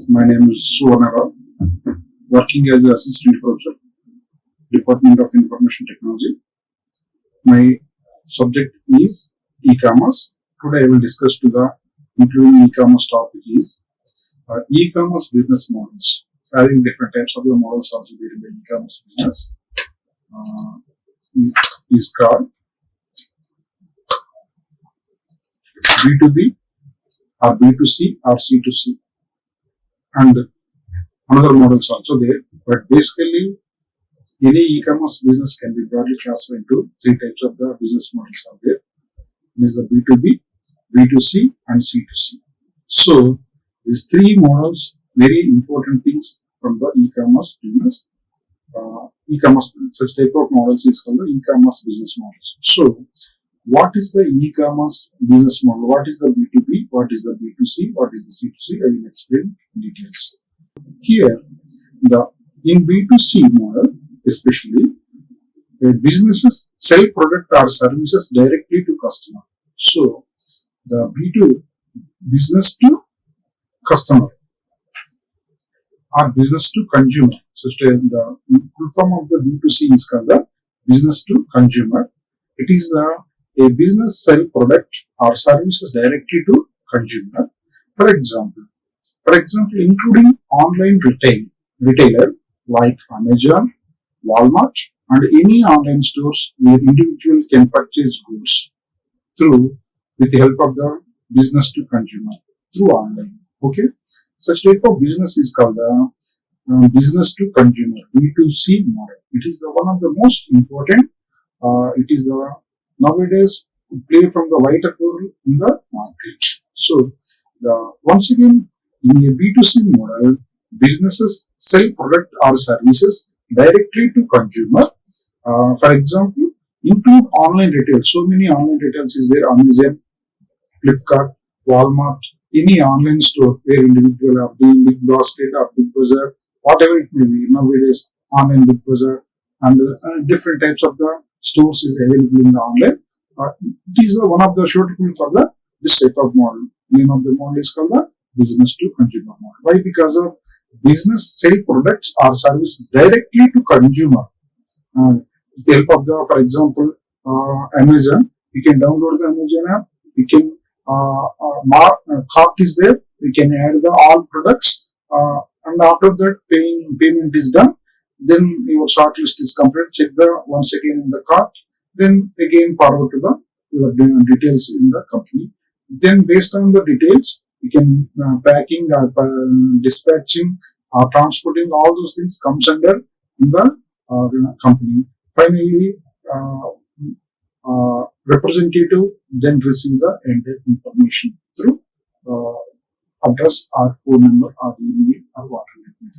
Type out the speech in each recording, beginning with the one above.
My name is Suvarna, working as an assistant professor, Department of Information Technology. My subject is e-commerce. Today I will discuss to the including e-commerce topic is e-commerce business models. Having different types of the models also there in the e-commerce business uh, is called B2B or B2C or C2C, and another models also there. But basically, any e-commerce business can be broadly classified into three types of the business models out there. It is the B2B, B2C, and C2C. So these three models, very important things from the e-commerce business. Such type of models is called the e-commerce business models. So what is the e-commerce business model? What is the B2B? What is the B2C? What is the C2C? I will explain in details. Here, in B2C model, especially, businesses sell product or services directly to customer. So the B2 business to customer or business to consumer. So the full form of the B2C is called the business to consumer. It is a business sell product or services directly to consumer. For example, including online retailer like Amazon, Walmart, and any online stores where individual can purchase goods through with the help of the business to consumer through online. Okay, such type of business is called the business to consumer B2C model. It is the one of the most important. It is the nowadays play from the vital role in the market. So once again, in a B2C model, businesses sell product or services directly to consumer. For example, include online retail. So many online retails is there: Amazon, Flickr, Walmart, any online store where individual are doing Big Basket or Big Bazaar, whatever it may be. Nowadays, online Big Bazaar and different types of the stores is available in the online. It is one of the shortcuts for this type of model. Name of the model is called the business to consumer model. Why? Because of business sell products or services directly to consumer. With the help of the, for example, Amazon, you can download the Amazon app. You can cart is there. You can add the all products, and after that payment is done. Then your short list is complete. Check the once again in the cart. Then again forward to your details in the company. Then based on the details, you can packing, dispatching, transporting, all those things comes under in the company. Finally, representative then receive the entire information through address or phone number or email or whatever.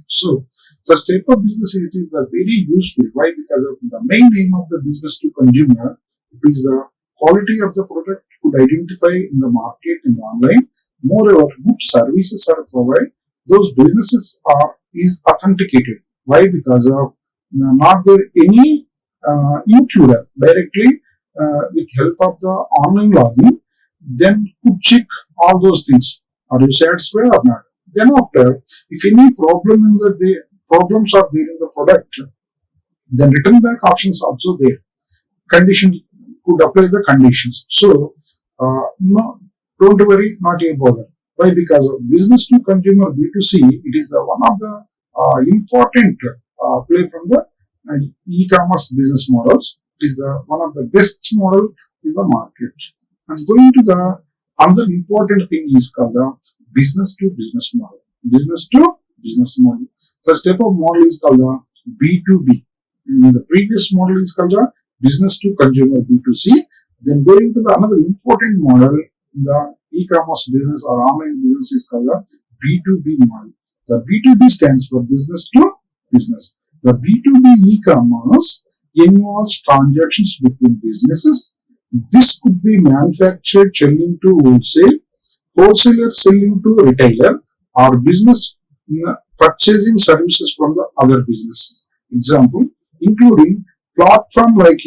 So such type of business it is very useful. Why? Because of the main aim of the business to consumer, it is the quality of the product could identify in the market, in the online. Moreover, good services are provided. Those businesses is authenticated. Why? Because of not there any intruder directly with help of the online login, then could check all those things. Are you satisfied or not? Then after, if any problems are there in the product, then return back options also there. Conditions could apply the conditions. So no, don't worry, not a bother. Why? Because of business to consumer B2C, it is the one of the important play from the e-commerce business models. It is the one of the best model in the market. And going to the another important thing is called the business to business model. Business to business model. Such type of model is called the B2B. In the previous model is called the business to consumer B2C. Then going to the another important model in the e-commerce business or online business is called the B2B model. The B2B stands for business to business. The B2B e-commerce involves transactions between businesses. This could be manufactured selling to wholesale, wholesaler selling to retailer, or business purchasing services from the other business. Example, including platform like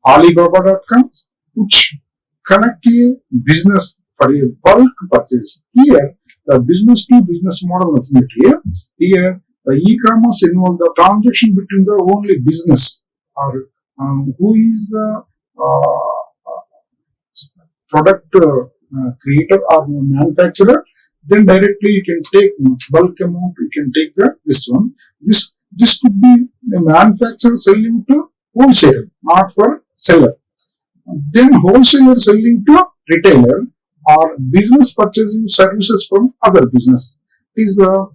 Alibaba.com, which connect a business for a bulk purchase. Here, the business to business model nothing but here the e-commerce involves the transaction between the only business or who is the product creator or manufacturer. Then directly you can take bulk amount. You can take this one. This could be a manufacturer selling to wholesaler, not for seller. Then wholesaler selling to retailer or business purchasing services from other business. Is the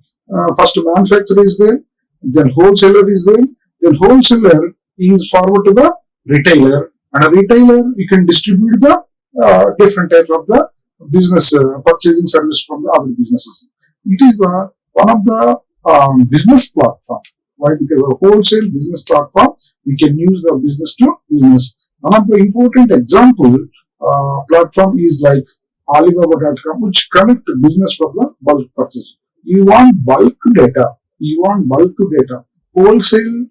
first manufacturer is there, then wholesaler is there, then wholesaler is forward to the retailer, and a retailer you can distribute the different types of the business purchasing service from the other businesses. It is the one of the business platform. Why? Because of wholesale business platform, we can use the business to business. One of the important example platform is like Alibaba.com, which connect business for the bulk purchase. You want bulk data. Wholesale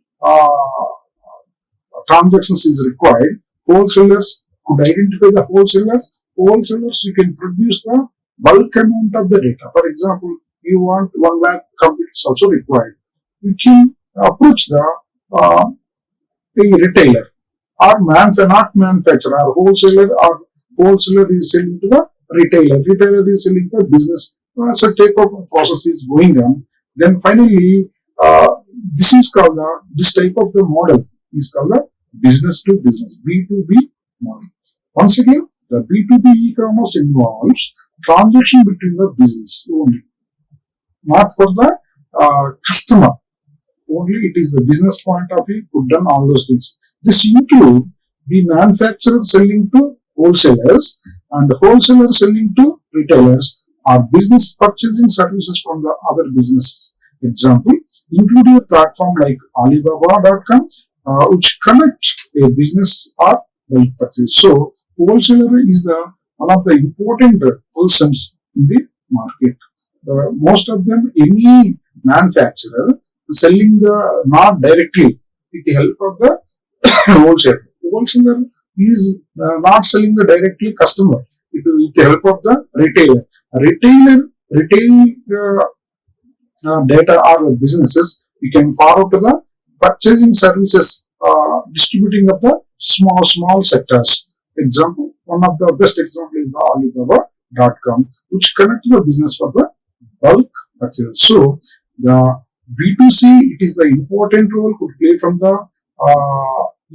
transactions is required. Wholesalers could identify the wholesalers. Wholesalers, you can produce the bulk amount of the data. For example, you want 1 lakh computers also required. You can approach the retailer or not manufacturer or wholesaler, or wholesaler is selling to the retailer. Retailer is selling to the business. Such type of process is going on. Then finally, this is called this type of the model is called the business to business, B2B model. Once again, the B2B e-commerce involves transaction between the business only, not for the customer. Only it is the business point of view could done all those things. This include the manufacturer selling to wholesalers and wholesalers selling to retailers or business purchasing services from the other businesses. Example, including a platform like Alibaba.com, which connect a business or bulk purchase. So, wholesaler is the one of the important persons in the market. Most of them, any manufacturer selling the not directly with the help of the wholesaler. Wholesaler is not selling the directly customer with the help of the retailer. Retail data or businesses, you can forward to the purchasing services, distributing of the small sectors. Example, one of the best example is the Alibaba.com, which connects the business for the bulk purchase. So, the B2C, it is the important role could play from the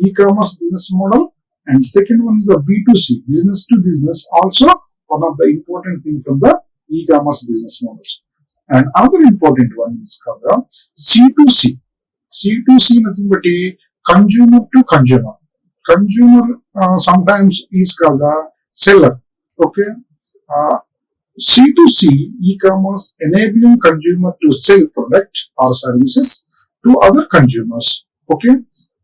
e-commerce business model, and second one is the B2C, business to business, also one of the important thing from the e-commerce business models. And another important one is called the C2C. C2C nothing but a consumer to consumer. Consumer sometimes is called the seller. Okay. C2C e-commerce enabling consumer to sell product or services to other consumers. Okay.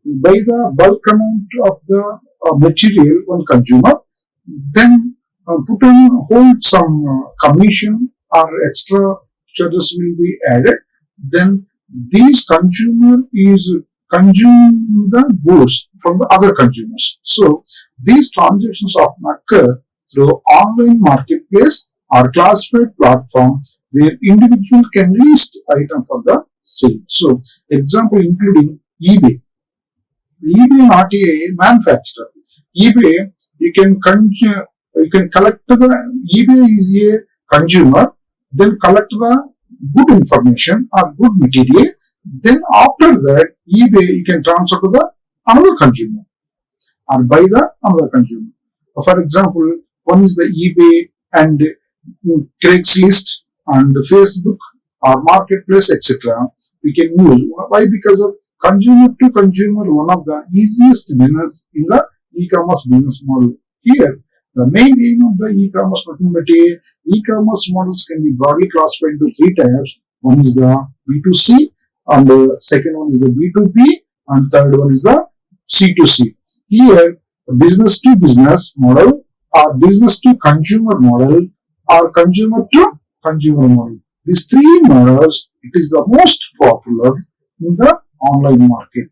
By the bulk amount of the material one consumer, then put on hold some commission or extra charges will be added. Then these consumer is consuming the goods from the other consumers. So these transactions often occur through online marketplace or classified platform where individual can list item for the sale. So example including eBay. eBay not a manufacturer. eBay you can collect the eBay is a consumer, then collect the good information or good material. Then after that, eBay you can transfer to the another consumer or buy the another consumer. For example, one is the eBay and Craigslist and Facebook or marketplace, etc. We can use. Why? Because of consumer to consumer, one of the easiest business in the e-commerce business model. Here, the main aim of the e-commerce nothing but e-commerce models can be broadly classified into 3 types. One is the B2C, and the second one is the B2B, and third one is the C2C. Here, business to business model, or business to consumer model, or consumer to consumer model. These 3 models, it is the most popular in the online market.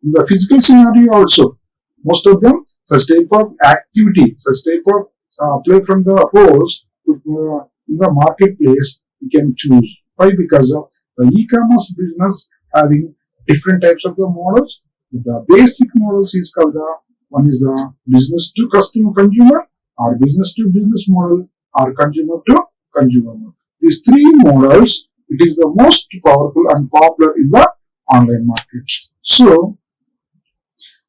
In the physical scenario also, most of them, such type of activity, such type of play from the host in the marketplace we can choose. Why? Because of the e-commerce business having different types of the models. The basic models is called the one is the business to customer consumer, or business to business model, or consumer to consumer model. These three models, it is the most powerful and popular in the online market. So,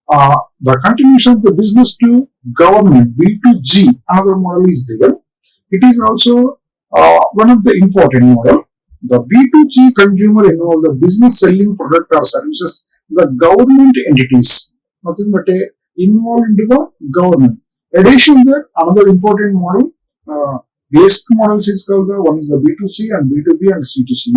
the continuation of the business to government, B2G, another model is there. It is also one of the important model. The B2G consumer involve the business selling product or services, the government entities, nothing but a involved into the government. Addition that another important model, basic models is called the one is the B2C and B2B and C2C.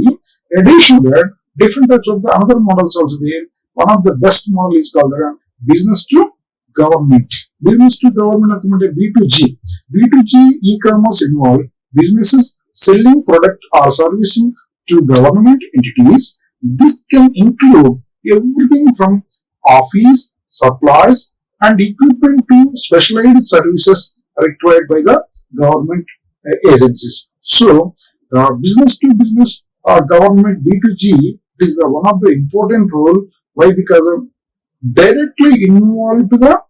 Addition that different types of the another models also there. One of the best model is called the business to government. Business to government nothing but a B2G. B2G e-commerce involve businesses selling product or servicing to government entities. This can include everything from office, supplies, and equipment to specialized services required by the government agencies. So, the business to business or government B2G is the one of the important role. Why? Because of directly involved to the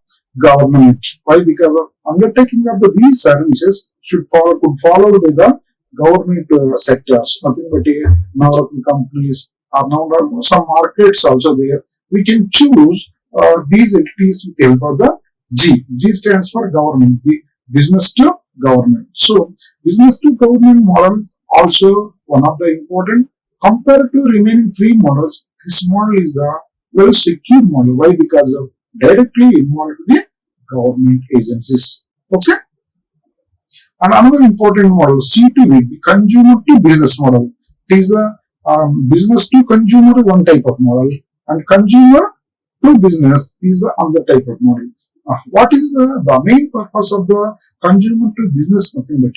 government. Why? Because of undertaking of these services could follow by the government sectors. Nothing but a number of companies or number some markets also there. We can choose these entities with the help of the G. G stands for government. The business to government. So, business to government model also one of the important. Compared to remaining three models, this model is the well secure model. Why? Because of directly involved the government agencies. Okay. And another important model, C2B, consumer to business model. It is the business to consumer one type of model, and consumer to business is the other type of model. What is the main purpose of the consumer to business? Nothing but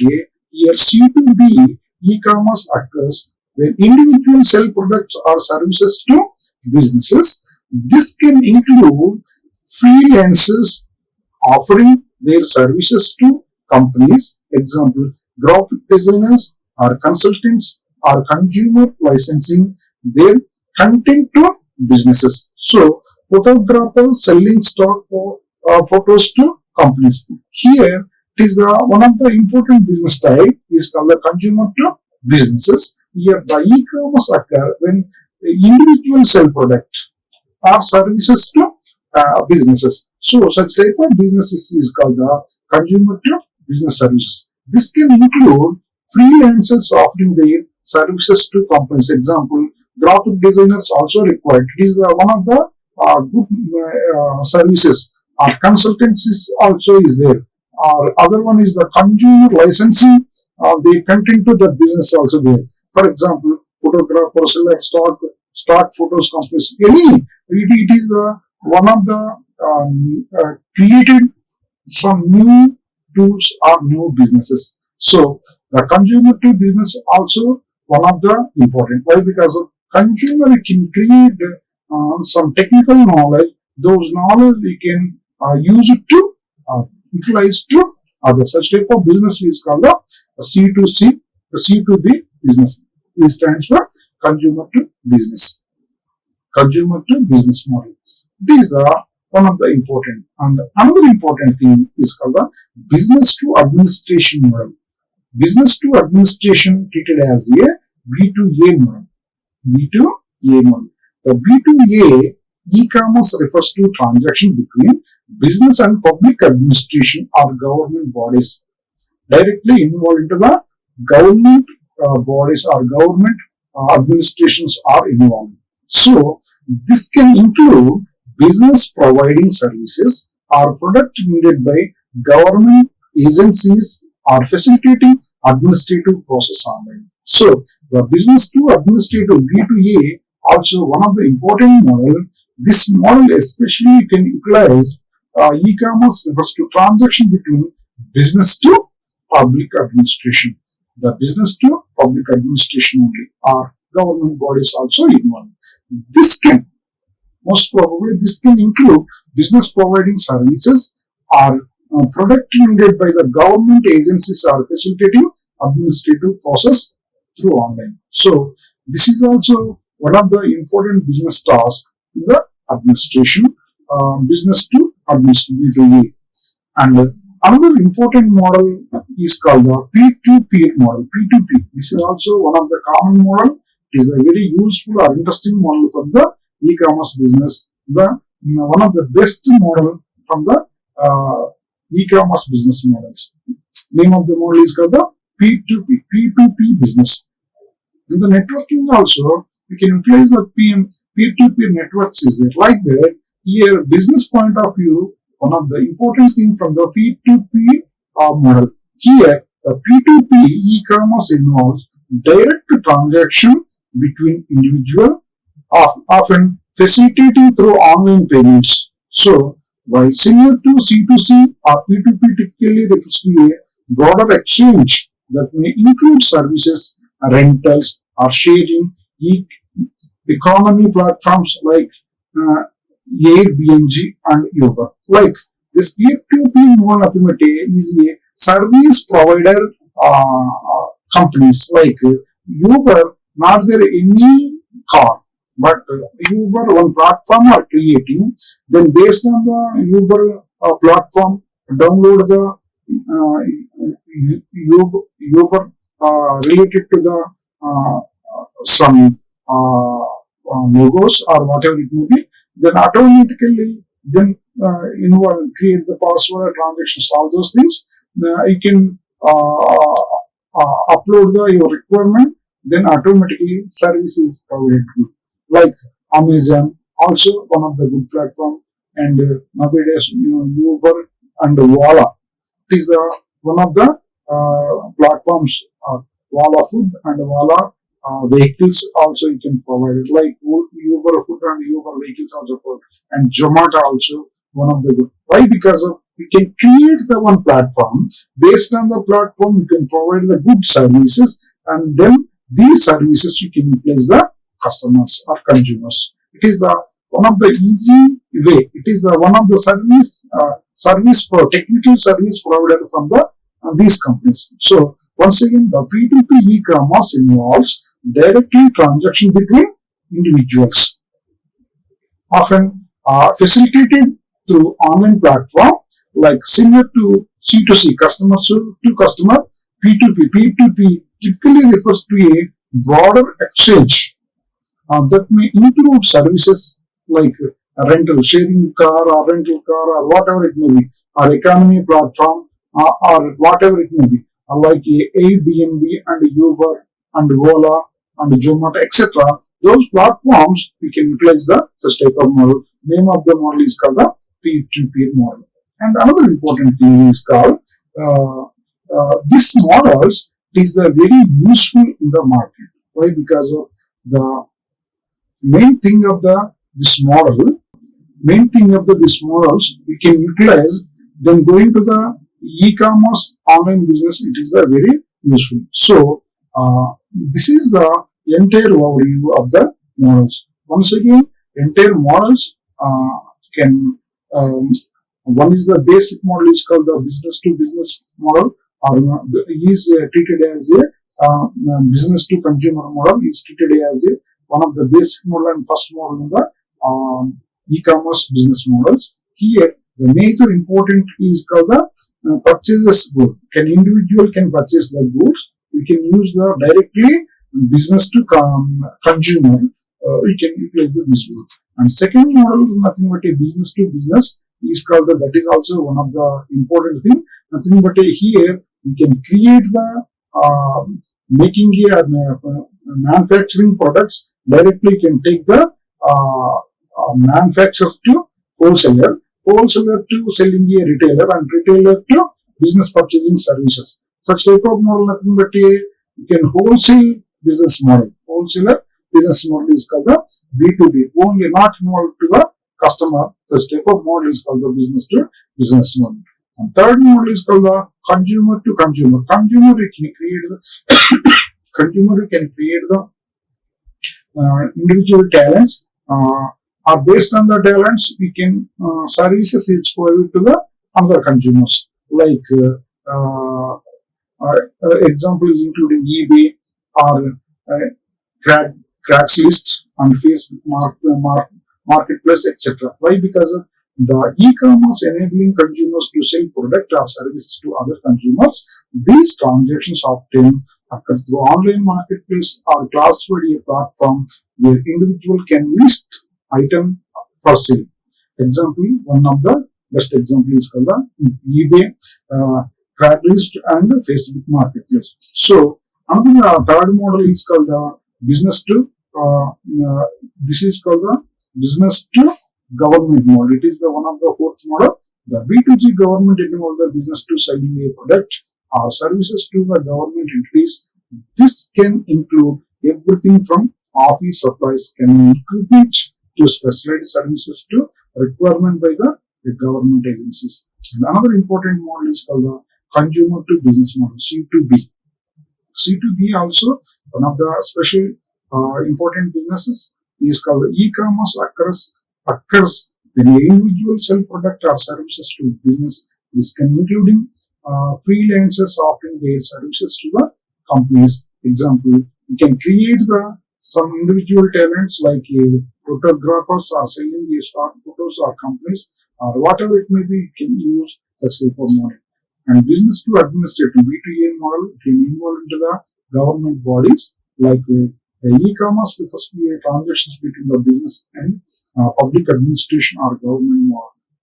here C2B e-commerce occurs when individuals sell products or services to businesses. This can include freelancers offering their services to companies, example, graphic designers or consultants or consumer licensing their content to businesses. So, photographers selling stock photos to companies. Here, it is one of the important business type is called the consumer to businesses. Here, the e-commerce occur when individuals sell product or services to businesses. So, such type of businesses is called the consumer to business services. This can include freelancers offering their services to companies. Example, graphic designers also required. It is one of the good services. Or consultancies also is there. Other one is the consumer licensing. They content to the business also there. For example, photographers like stock photos companies. It is one of the created some new tools or new businesses. So the consumer to business also one of the important. Why? Because of consumer can create some technical knowledge. Those knowledge we can use it to utilize to other. Such type of business is called the C2C, the C2B business. This stands for consumer to business. Consumer to business model. It is one of the important. And another important thing is called the business to administration model. Business to administration treated as a B2A model. B2A model. The B2A e-commerce refers to transaction between business and public administration or government bodies directly involved into the government bodies or government administrations are involved. So, this can include business providing services or product needed by government agencies or facilitating administrative process online. So, the business to administrative B2A also one of the important model. This model especially can utilize e-commerce refers to transaction between business to public administration. The business to public administration only or government bodies also involved. This can most probably this can include business providing services or product needed by the government agencies or facilitating administrative process through online. So this is also one of the important business tasks in the administration, business to administration. And another important model is called the P2P model. P2P. This is also one of the common model. It is a very useful or interesting model for the e-commerce business. One of the best model from the e-commerce business models. Name of the model is called the P2P business. In the networking also, we can utilize the peer-to-peer networks is there. Like that, here business point of view, one of the important thing from the P2P model. Here, the P2P e-commerce involves direct transaction between individual, often facilitating through online payments. So, while similar to C2C or P2P typically refers to a broader exchange that may include services, rentals, or sharing economy platforms like Airbnb and Uber. Like this P2P model ultimately is a service provider companies like Uber, not there any car, but Uber one platform are creating. Then based on the Uber platform, download the Uber related to the some logos or whatever it may be, then automatically then create the password, transactions, all those things. You can upload your requirement, then automatically service is provided. Like Amazon, also one of the good platform, and nowadays Uber and Wala. It is the one of the platforms. Wala Food and Wala vehicles also you can provide it, like Uber Food and Uber vehicles also provide, and Zomato also one of the good. Why? Because of you can create the one platform. Based on the platform, you can provide the good services, and then these services you can replace the customers or consumers. It is the one of the easy way. It is the one of the technical service provider from the these companies. So once again, the P2P e-commerce involves directly transaction between individuals, often facilitated through online platform like similar to C2C, customer to customer. P2P typically refers to a broader exchange that may include services like rental, sharing car or rental car or whatever it may be, or economy platform or whatever it may be, like Airbnb and Uber and Ola and Zomato, etc. Those platforms we can utilize this type of model. Name of the model is called the P2P model. And another important thing is called this models is the very useful in the market. Why? Because of the main thing of this models we can utilize. Then going to the e-commerce online business, it is very useful. So this is the entire overview of the models. Once again, entire models can one is the basic model is called the business to business model, or is treated as a business to consumer model is treated as a one of the basic model and first model in the e-commerce business models. Here the major important is called the purchases good. Individual can purchase the goods. We can use the directly business to consumer. We can utilize this good. And second model is nothing but a business to business is called that is also one of the important thing. Nothing but here we can create the making a manufacturing products directly. Can take the manufacturer to wholesaler to selling a retailer, and retailer to business purchasing services. Such type of model nothing but you can wholesale business model. Wholesaler business model is called the B2B, only not involved to the customer. This type of model is called the business to business model. And third model is called the consumer to consumer. Consumer can create the individual talents. Or based on the talents, we can services is provided to the other consumers. Like example is including eBay, or Craigslist and Facebook marketplace, etc. Why? Because the e-commerce enabling consumers to sell product or services to other consumers. These transactions often occur through online marketplace or classified a platform where individual can list item for sale. Example, one of the best example is called the eBay, Craigslist, and the Facebook Marketplace. So, another third model is called the business to. This is called the business to government model. It is the one of the fourth model. The B2G government involves the business to selling a product or services to the government entities. This can include everything from office supplies, can equipment to specialized services to requirement by the government agencies. And another important model is called the consumer to business model, C2B. C2B also one of the special important businesses is called the e-commerce occurs when an individual sell product or services to business. This can including freelancers offering their services to the companies. Example, you can create some individual talents like photographers are selling the stock photos or companies or whatever it may be, you can use such type of model. And business to administrative B2A model can involve into the government bodies like the e-commerce refers to transactions between the business and public administration or government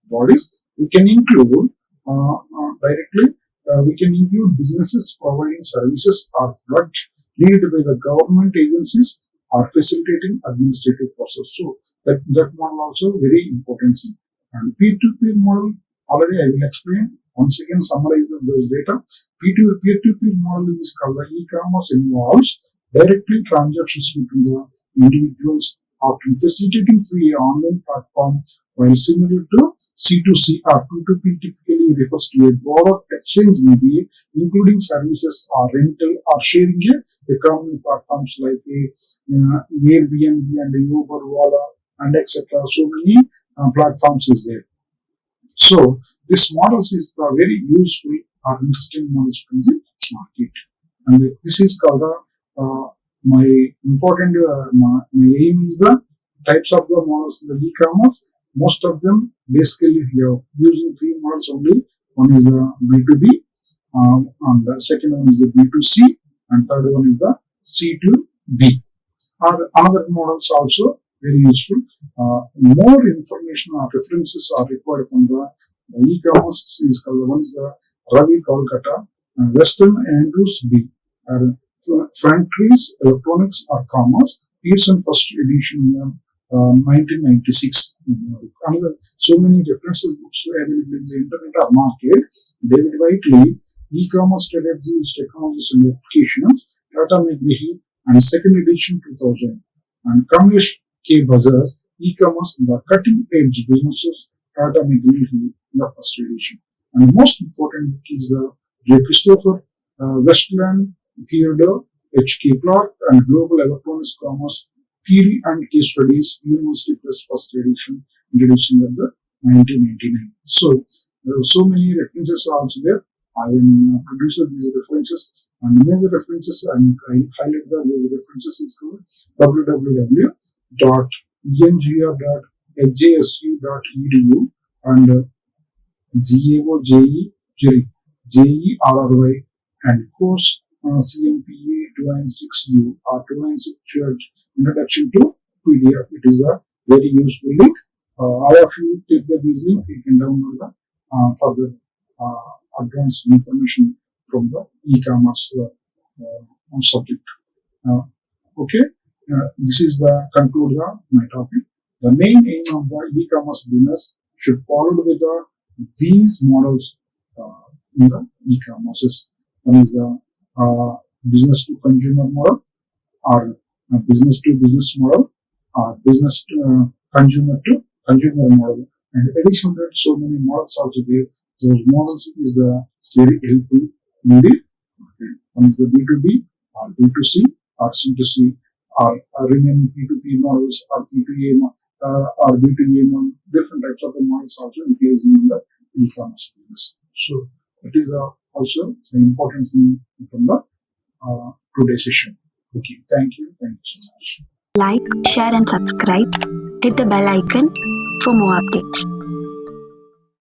bodies. We can include directly. We can include businesses providing services or products needed by the government agencies or facilitating administrative process. So that model also very important thing. And peer-to-peer model already I will explain. Once again, summarize those data. Peer-to-peer model is called the e-commerce involves directly transactions between the individuals, often facilitating through an online platform, while similar to C2C or P2P typically refers to a broader exchange maybe, including services or rental or sharing economic platforms like Airbnb and Uber, Ola, and etc. So many platforms is there. So this models is the very useful or interesting models from the market, and this is called the my important my aim is the types of the models in the e-commerce. Most of them basically we are using three models only. One is the B2B, and the second one is the B2C, and third one is the C2B. Another models also very useful. More information or references are required from the e-commerce is called one is the Ravi Kolkata, Western Andrews B. Frankries, Electronics or Commerce, Pearson first edition in 1996. So many references books available in the internet or market. David Whiteley, E-commerce strategies, technologies and applications, Tata McGrahy, and second edition 2000. And Kamlesh K. Bazar's E-commerce, the cutting edge businesses, Tata McGrahy, the first edition. And the most important book is the J. Christopher Westland, Theodore H. K. Clark, and Global Electronics Commerce Theory and Case Studies, University Press first edition, introduced in the 1999. So there are so many references are also there. I will produce these references, and major references, and I highlight those references is called www.engr.hjsu.edu and GAOJE JERRY and course CMPA 296U or 296 Introduction to PDF. It is a very useful link. All of you take this link, you can download the further advanced information from the e-commerce subject. Okay, this is the conclude my topic. The main aim of the e-commerce business should follow with these models in the e-commerce. One is the business to consumer model, or business to business model, or business to consumer model. And additional that, so many models also there. Those models is the very helpful in the market. One is the B2B, or B2C, or C2C, or remaining P2P models, or P2A or B2A model. Different types of the models also utilizing in the e-commerce business. So that is also an important thing from the today's session. Okay, thank you so much. Like, share, and subscribe. Hit the bell icon for more updates.